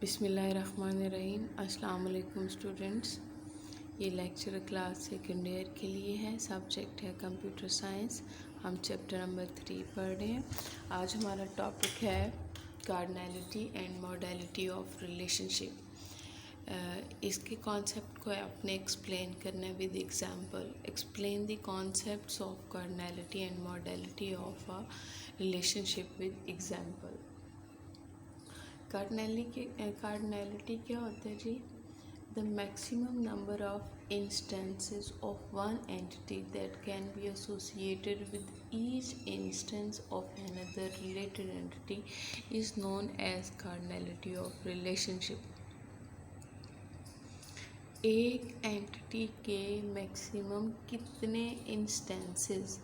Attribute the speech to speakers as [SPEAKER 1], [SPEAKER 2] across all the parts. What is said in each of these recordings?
[SPEAKER 1] बिस्मिल्लाहिर्रहमानिर्रहीम। अस्सलाम वालेकुम स्टूडेंट्स। ये लेक्चर क्लास सेकेंड ईयर के लिए है। सब्जेक्ट है कंप्यूटर साइंस। हम चैप्टर नंबर 3 पढ़ रहे हैं। आज हमारा टॉपिक है cardinality and modality of relationship. इसके कॉन्सेप्ट को आपने एक्सप्लेन करना है with example. Explain the concepts of cardinality and modality of a relationship with example. Cardinality क्या होता है जी? The maximum number of instances of one entity that can be associated with each instance of another related entity is known as cardinality of relationship. एक entity के maximum कितने instances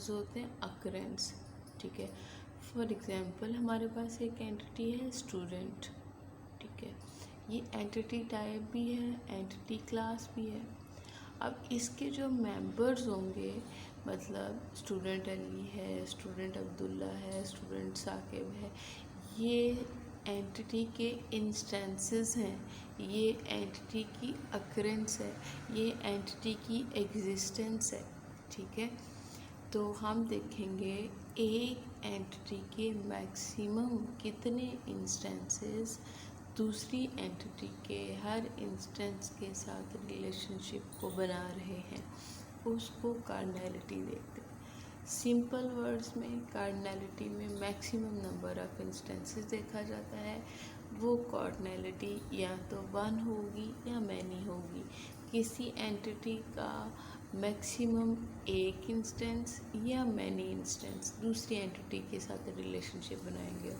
[SPEAKER 1] होते हैं? Occurrence. ठीक है। फॉर एग्जांपल हमारे पास एक entity है स्टूडेंट। ठीक है, ये एंटिटी टाइप भी है, एंटिटी क्लास भी है। अब इसके जो मेंबर्स होंगे, मतलब स्टूडेंट अली है, स्टूडेंट अब्दुल्ला है, स्टूडेंट साकिब है, ये एंटिटी के इंस्टेंसेस हैं, ये एंटिटी की अकरेंस है, ये एंटिटी की एग्जिस्टेंस है। ठीक है, तो हम देखेंगे एक एंटिटी के मैक्सिमम कितने इंस्टेंसेस दूसरी एंटिटी के हर इंस्टेंस के साथ रिलेशनशिप को बना रहे हैं, उसको कार्डिनैलिटी देखते हैं। सिंपल वर्ड्स में कार्डिनैलिटी में मैक्सिमम नंबर ऑफ इंस्टेंसेस देखा जाता है। वो कार्डिनैलिटी या तो वन होगी या मैनी होगी। किसी एंटिटी का मैक्सिमम एक इंस्टेंस या मैनी इंस्टेंस दूसरी एंटिटी के साथ रिलेशनशिप बनाएंगे।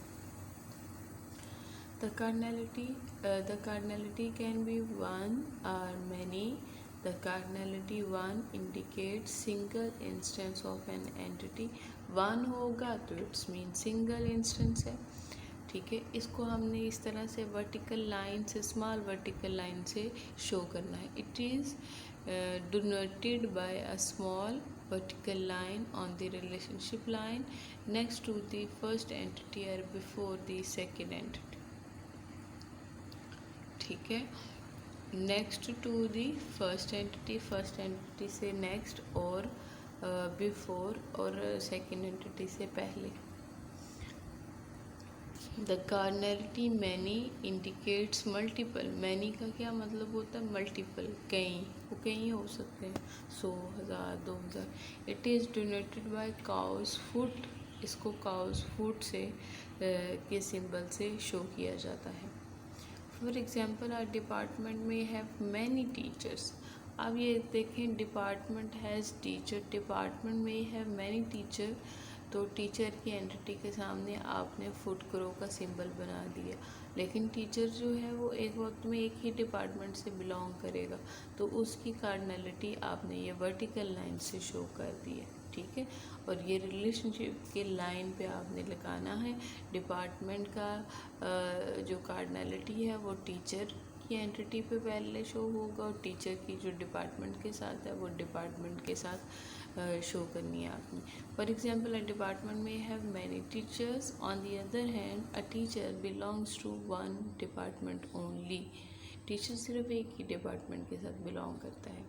[SPEAKER 1] The cardinality can be one or many. The cardinality one indicate single instance of an entity. One होगा तो इट्स मीन सिंगल इंस्टेंस है। ठीक है, इसको हमने इस तरह से वर्टिकल लाइन से, स्मॉल वर्टिकल लाइन से शो करना है। It is denoted by a small vertical line on the relationship line next to the first entity or before the second entity. ठीक है, next to the first entity से next और before और second entity से पहले। The cardinality many indicates multiple. Many का क्या मतलब होता है? मल्टीपल, कई, वो कई हो सकते हैं, 100, 1000, 2000। It is donated bye cows foot. इसको काउस फुट से के सिंबल से शो किया जाता है। फॉर एग्जांपल आवर डिपार्टमेंट में हैव मैनी टीचर्स। अब ये देखें, डिपार्टमेंट हैज़ टीचर, डिपार्टमेंट में हैव मैनी टीचर। तो टीचर की एंटिटी के सामने आपने फुट क्रो का सिंबल बना दिया, लेकिन टीचर जो है वो एक वक्त में एक ही डिपार्टमेंट से बिलोंग करेगा, तो उसकी कार्डिनैलिटी आपने ये वर्टिकल लाइन से शो कर दी है। ठीक है, और ये रिलेशनशिप के लाइन पे आपने लगाना है। डिपार्टमेंट का जो कार्डिनैलिटी है वो टीचर की एंटिटी पे पहले शो होगा, और टीचर की जो डिपार्टमेंट के साथ है वो डिपार्टमेंट के साथ शो करनी है आपने। फॉर एग्जाम्पल अ डिपार्टमेंट में have many teachers, on the other hand a teacher belongs to one department only. Teacher सिर्फ एक ही डिपार्टमेंट के साथ बिलोंग करता है।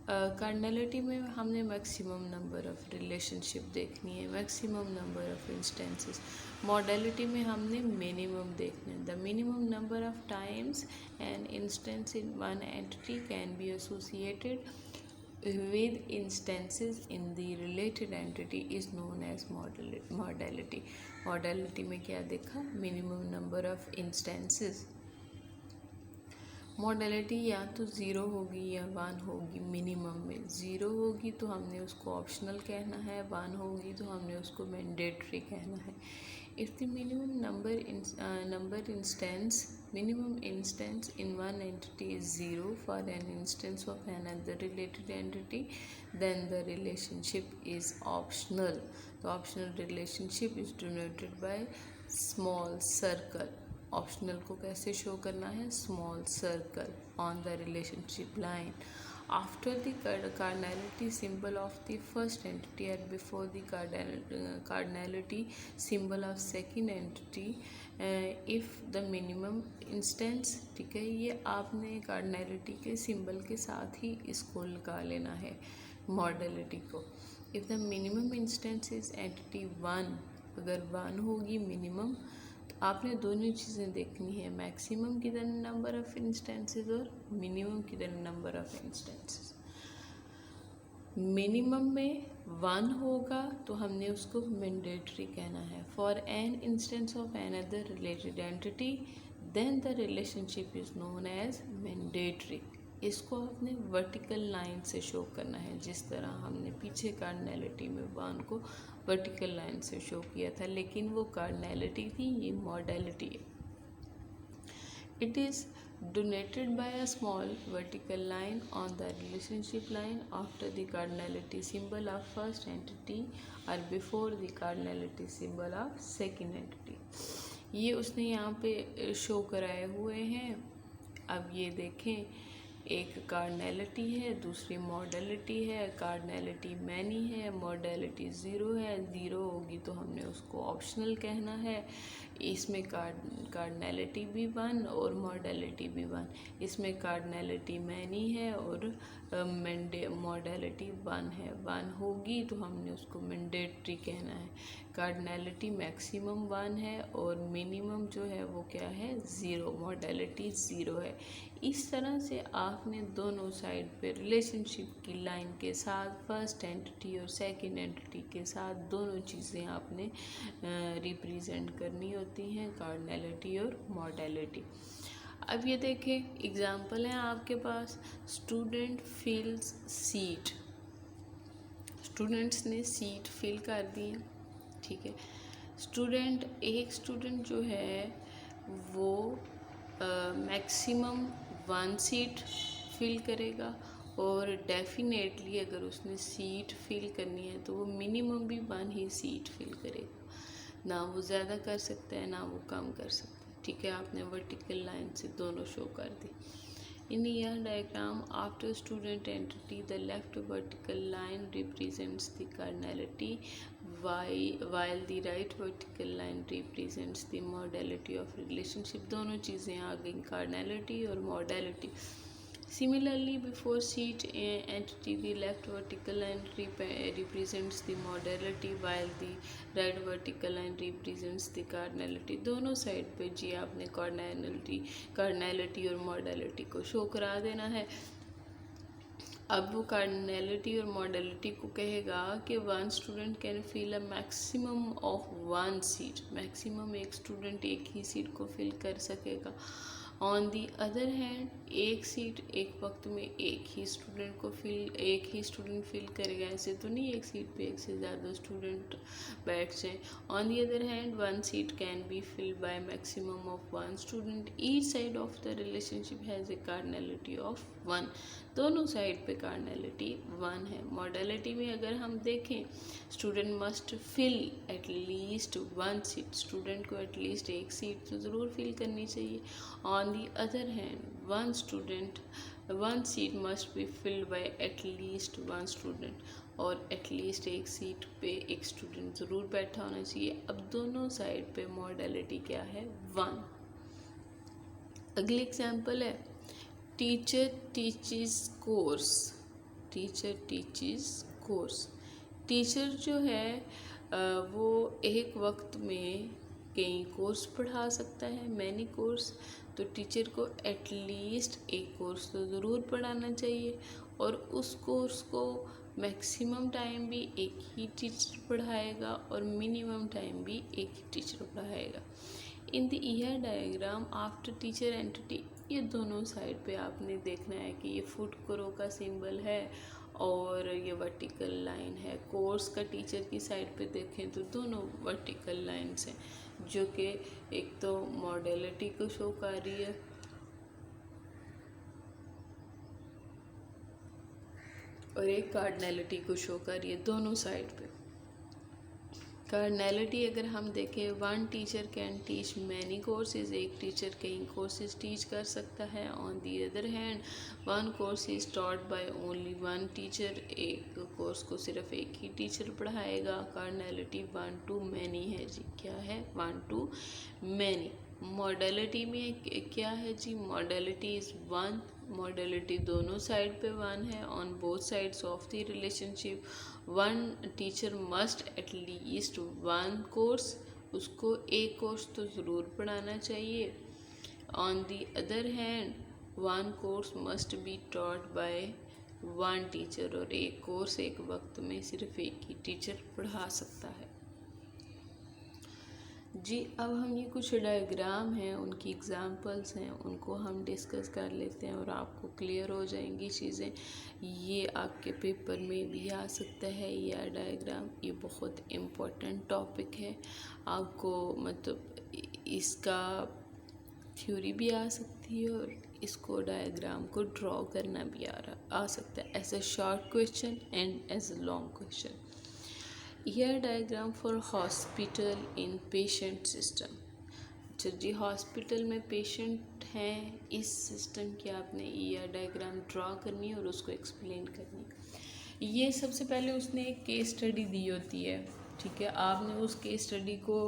[SPEAKER 1] कार्डिनैलिटी में हमने मैक्सिमम नंबर ऑफ रिलेशनशिप देखनी है, maximum number of instances. Modality में हमने मिनिमम देखना है। The minimum number of times an instance in one entity can be associated with instances in the related entity is known as modality. Modality में क्या देखा? minimum number of instances। Modality या तो zero होगी या one होगी। Minimum में zero होगी तो हमने उसको ऑप्शनल कहना है, वन होगी तो हमने उसको मैंडेटरी कहना है। If the minimum instance in one entity is 0 for an instance of another related entity, then the relationship is optional. The optional relationship is denoted by small circle। Optional को कैसे show करना है? Small circle on the relationship line. After the cardinality symbol of the first entity और before the cardinality symbol of second entity if the minimum instance, ठीक है, ये आपने cardinality के सिंबल के साथ ही इसको लगा लेना है मॉडलिटी को। If the minimum instance is entity 1, अगर 1 होगी मिनिमम, तो आपने दोनों चीज़ें देखनी है, मैक्सिमम कितने नंबर ऑफ इंस्टेंसेस और मिनिमम कितने नंबर ऑफ इंस्टेंसेस। मिनिमम में 1 होगा तो हमने उसको मैंडेटरी कहना है। For an instance of another related entity then the relationship is known as mandatory. इसको आपने वर्टिकल लाइन से शो करना है, जिस तरह हमने पीछे कार्डिनैलिटी में 1 को वर्टिकल लाइन से शो किया था, लेकिन वो कार्डिनैलिटी थी, ये मॉडलिटी है। It is denoted by a small vertical line on the relationship line after the cardinality symbol of first entity or before the cardinality symbol of second entity। ये उसने यहाँ पे शो कराए हुए हैं। अब ये देखें, एक कार्डिनैलिटी है, दूसरी मॉडलिटी है। कार्डिनैलिटी मैनी है, मॉडलिटी ज़ीरो है। ज़ीरो होगी तो हमने उसको ऑप्शनल कहना है। इसमें कार्डिनैलिटी भी 1 और मॉडलिटी भी 1। इसमें कार्डिनैलिटी मैनी है और मॉडलिटी 1 है। 1 होगी तो हमने उसको मैंडेटरी कहना है। कार्डिनैलिटी मैक्सिमम 1 है और मिनिमम जो है वो क्या है, 0, मॉडलिटी 0 है। इस तरह से आपने दोनों साइड पे रिलेशनशिप की लाइन के साथ फर्स्ट एंटिटी और सेकंड एंटिटी के साथ दोनों चीज़ें आपने रिप्रेजेंट करनी होती हैं, कार्डिनैलिटी और मॉडलिटी। अब ये देखें, एग्जांपल है आपके पास, स्टूडेंट फिल्स सीट। स्टूडेंट्स ने सीट फिल कर दी है, ठीक है। एक स्टूडेंट जो है वो मैक्सिमम 1 सीट फिल करेगा और डेफिनेटली अगर उसने सीट फिल करनी है तो वो मिनिमम भी 1 ही सीट फिल करेगा, ना वो ज़्यादा कर सकता है ना वो कम कर सकता है, ठीक है। आपने वर्टिकल लाइन से दोनों शो कर दी। इन यह diagram after student entity the left vertical line represents the cardinality while the right vertical line represents the modality of relationship। दोनों चीज़ें आ गई, कार्डिनैलिटी और modality. Similarly, before seat entity, the left vertical line represents the modality while the right vertical line represents the cardinality। दोनों side पे जी आपने cardinality और modality को show करा देना है। अब वो कार्डिनैलिटी और मॉडलिटी को कहेगा कि 1 student can fill a maximum of 1 seat. Maximum एक स्टूडेंट एक ही सीट को फिल कर सकेगा। ऑन दी अदर हैंड, एक सीट एक वक्त में एक ही स्टूडेंट फिल करेगा। ऐसे तो नहीं एक सीट पे एक से ज़्यादा स्टूडेंट बैठ जाए। On the other hand 1 seat can be filled by maximum of 1 student. Each side of the relationship has a cardinality of 1। दोनों साइड पे कार्डिनैलिटी 1 है। मॉडलिटी में अगर हम देखें, student must fill at least 1 seat. Student को at least एक seat तो ज़रूर फिल करनी चाहिए। On the other hand 1 seat must be filled by at least 1 student, और एटलीस्ट एक सीट पे एक स्टूडेंट ज़रूर बैठा होना चाहिए। अब दोनों साइड पे मॉडलिटी क्या है, 1। अगली एग्जाम्पल है, टीचर टीचेस कोर्स। टीचर जो है वो एक वक्त में कई कोर्स पढ़ा सकता है, मैनी कोर्स। तो टीचर को एटलीस्ट एक कोर्स तो ज़रूर पढ़ाना चाहिए, और उस कोर्स को मैक्सिमम टाइम भी एक ही टीचर पढ़ाएगा और मिनिमम टाइम भी एक ही टीचर पढ़ाएगा। In the ER diagram after teacher entity, ये दोनों साइड पे आपने देखना है कि ये फुट क्रो का सिंबल है और ये वर्टिकल लाइन है। कोर्स का टीचर की साइड पे देखें तो दोनों वर्टिकल लाइन्स हैं, जो कि एक तो मॉडलिटी को शो कर रही है और एक कार्डिनैलिटी को शो कर रही है, दोनों साइड पे। कार्नैलिटी अगर हम देखें, one teacher can teach many courses, एक टीचर कई कोर्सेज टीच कर सकता है। On the other hand one course is taught by only one teacher, एक कोर्स को सिर्फ एक ही टीचर पढ़ाएगा। कार्नैलिटी वन टू मैनी है जी, क्या है, वन टू मैनी। मॉडलिटी में क्या है जी, मॉडलिटी इज वन, मॉडलिटी दोनों साइड पे वन है। On both sides of the relationship one teacher must at least one course, उसको एक कोर्स तो ज़रूर पढ़ाना चाहिए। On the other hand one course must be taught by one teacher, और एक कोर्स एक वक्त में सिर्फ एक ही टीचर पढ़ा सकता है जी। अब हम ये कुछ डायग्राम हैं, उनकी एग्जांपल्स हैं, उनको हम डिस्कस कर लेते हैं और आपको क्लियर हो जाएंगी चीज़ें। ये आपके पेपर में भी आ सकता है यह डायग्राम, ये बहुत इम्पोर्टेंट टॉपिक है। आपको मतलब इसका थ्योरी भी आ सकती है और इसको डायग्राम को ड्रॉ करना भी आ सकता है as a short question and as a long question. यह diagram for hospital in patient system. अच्छा जी, हॉस्पिटल में पेशेंट हैं, इस सिस्टम की आपने यह डायग्राम ड्रॉ करनी है और उसको एक्सप्लेन करनी है। ये सबसे पहले उसने एक केस स्टडी दी होती है, ठीक है। आपने उस केस स्टडी को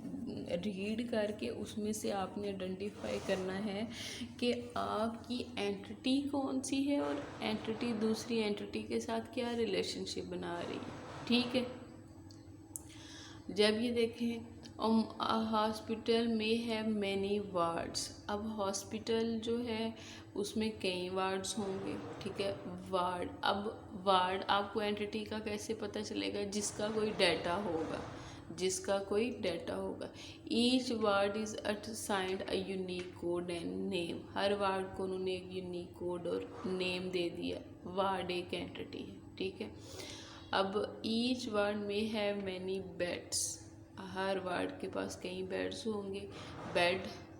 [SPEAKER 1] रीड करके उसमें से आपने आइडेंटिफाई करना है कि आपकी एंटिटी कौन सी है और एंटिटी दूसरी एंटिटी के साथ क्या रिलेशनशिप बना रही है, ठीक है। जब ये देखें हॉस्पिटल में है मैनी वार्ड्स, अब हॉस्पिटल जो है उसमें कई वार्ड्स होंगे, ठीक है। वार्ड, अब वार्ड आपको एंटिटी का कैसे पता चलेगा, जिसका कोई डाटा होगा, जिसका कोई डाटा होगा। Each ward is assigned a unique code and name, her ward को उन्होंने एक यूनिक कोड और नेम दे दिया। वार्ड एक एंटिटी है, ठीक है। अब ईच वार्ड में है मैनी बेड्स, हर वार्ड के पास कई बेड्स होंगे।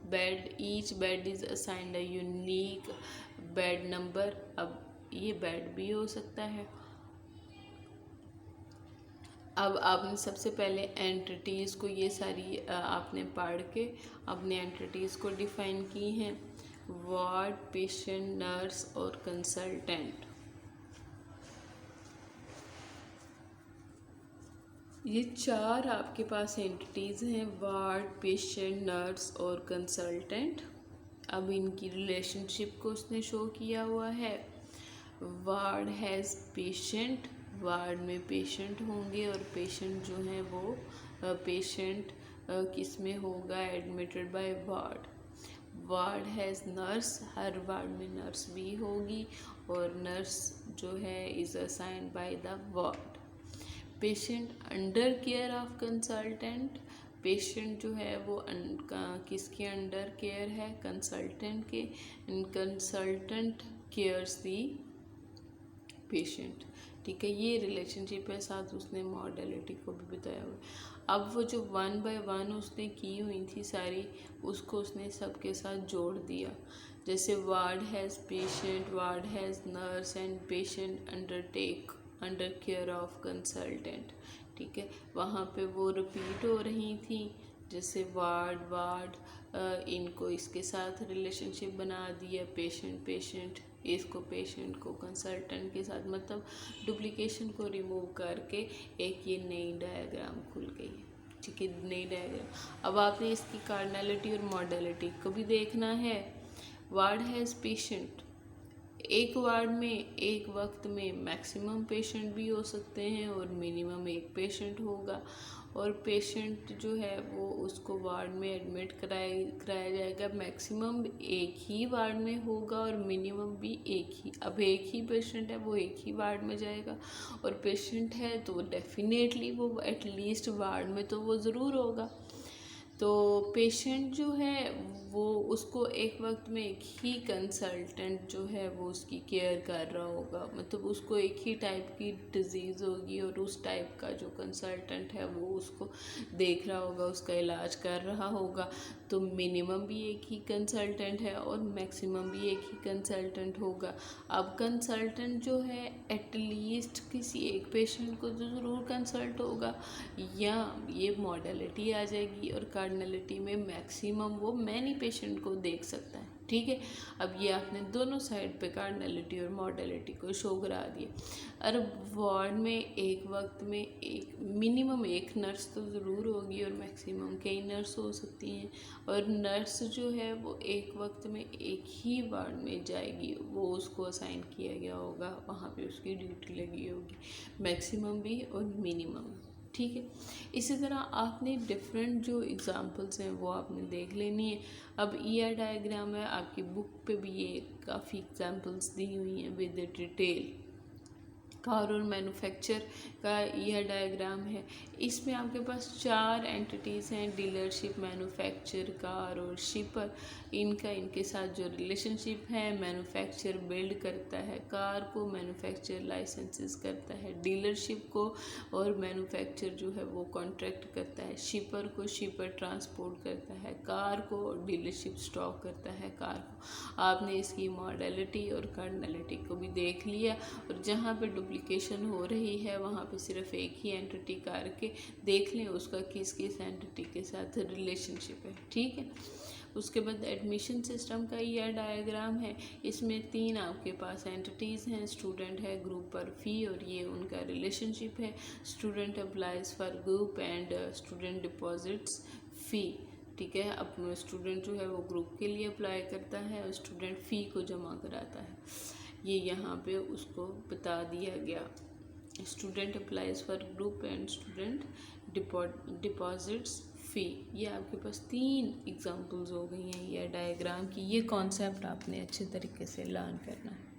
[SPEAKER 1] Bed each bed is assigned a unique bed number, अब ये बेड भी हो सकता है। अब आपने सबसे पहले एंटिटीज़ को ये सारी आपने पढ़ के अपने एंटिटीज़ को डिफाइन की हैं, वार्ड, पेशेंट, नर्स और कंसल्टेंट। ये चार आपके पास एंटिटीज़ हैं, वार्ड, पेशेंट, नर्स और कंसल्टेंट। अब इनकी रिलेशनशिप को उसने शो किया हुआ है। वार्ड हैज़ पेशेंट, वार्ड में पेशेंट होंगे और पेशेंट जो हैं वो पेशेंट किस में होगा, admitted by ward. Ward has nurse, हर वार्ड में नर्स भी होगी और नर्स जो है is assigned by the ward. Patient under care of consultant, patient जो है वो किसके अंडर केयर है, कंसल्टेंट के, and consultant cares the patient, ठीक है। ये रिलेशनशिप है, साथ उसने मॉडलिटी को भी बताया हुआ। अब वो जो वन बाय वन उसने की हुई थी सारी, उसको उसने सबके साथ जोड़ दिया। जैसे ward has patient, ward has nurse and patient under care of consultant, ठीक है। वहाँ पे वो रिपीट हो रही थी, जैसे वार्ड इनको इसके साथ रिलेशनशिप बना दिया, पेशेंट इसको पेशेंट को कंसल्टेंट के साथ, मतलब डुप्लीकेशन को रिमूव करके एक ये नई डायग्राम खुल गई, ठीक है, नई डायग्राम। अब आपने इसकी कार्नैलिटी और मॉडलिटी को भी देखना है। वार्ड हैज़ पेशेंट, एक वार्ड में एक वक्त में मैक्सिमम पेशेंट भी हो सकते हैं और मिनिमम एक पेशेंट होगा, और पेशेंट जो है वो उसको वार्ड में एडमिट कराया जाएगा। मैक्सिमम एक ही वार्ड में होगा और मिनिमम भी एक ही। अब एक ही पेशेंट है वो एक ही वार्ड में जाएगा, और पेशेंट है तो डेफिनेटली वो एटलीस्ट वार्ड में तो वो ज़रूर होगा। तो पेशेंट जो है वो उसको एक वक्त में एक ही कंसल्टेंट जो है वो उसकी केयर कर रहा होगा, मतलब उसको एक ही टाइप की डिजीज़ होगी और उस टाइप का जो कंसल्टेंट है वो उसको देख रहा होगा, उसका इलाज कर रहा होगा। तो मिनिमम भी एक ही कंसल्टेंट है और मैक्सिमम भी एक ही कंसल्टेंट होगा। अब कंसल्टेंट जो है एटलीस्ट किसी एक पेशेंट को तो ज़रूर कंसल्ट होगा, या ये मॉडलिटी आ जाएगी और कार्डिनलिटी में मैक्सिमम वो मैनी पेशेंट को देख सकता है। ठीक है, अब ये आपने दोनों साइड पे कार्डिनलिटी और मॉडलिटी को शो करा दिया। और वार्ड में एक वक्त में एक मिनिमम एक नर्स तो ज़रूर होगी और मैक्सिमम कई नर्स हो सकती हैं, और नर्स जो है वो एक वक्त में एक ही वार्ड में जाएगी, वो उसको असाइन किया गया होगा, वहाँ पे उसकी ड्यूटी लगी होगी, मैक्सिमम भी और मिनिमम। ठीक है, इसी तरह आपने डिफरेंट जो एग्जांपल्स हैं वो आपने देख लेनी है। अब ईआर डायग्राम है, आपकी बुक पे भी ये काफ़ी एग्जांपल्स दी हुई हैं विद डिटेल। कार और मैन्युफैक्चर का यह डायग्राम है, इसमें आपके पास 4 एंटिटीज़ हैं, डीलरशिप, मैन्युफैक्चर, कार और शिपर। इनके साथ जो रिलेशनशिप है, मैन्युफैक्चर बिल्ड करता है कार को, मैन्युफैक्चर लाइसेंसेस करता है डीलरशिप को, और मैन्युफैक्चर जो है वो कॉन्ट्रैक्ट करता है शिपर को, शिपर ट्रांसपोर्ट करता है कार को, और डीलरशिप स्टॉक करता है कार को। आपने इसकी मॉडलिटी और कार्डिनलिटी को भी देख लिया, और जहाँ पे डुप्लीकेशन हो रही है वहाँ पे सिर्फ एक ही एंटिटी करके देख लें उसका किस किस एंटिटी के साथ रिलेशनशिप है। ठीक है, उसके बाद एडमिशन सिस्टम का यह डायग्राम है, इसमें 3 आपके पास एंटिटीज़ हैं, स्टूडेंट है, ग्रुप पर फी, और ये उनका रिलेशनशिप है। Student applies for group and student deposits fee. ठीक है, अब स्टूडेंट जो है वो ग्रुप के लिए अप्लाई करता है और स्टूडेंट फ़ी को जमा कराता है, ये यहाँ पे उसको बता दिया गया। Student applies for group and student deposits fee. ये आपके पास 3 एग्जांपल्स हो गई हैं ये डायग्राम की। ये कॉन्सेप्ट आपने अच्छे तरीके से लर्न करना है।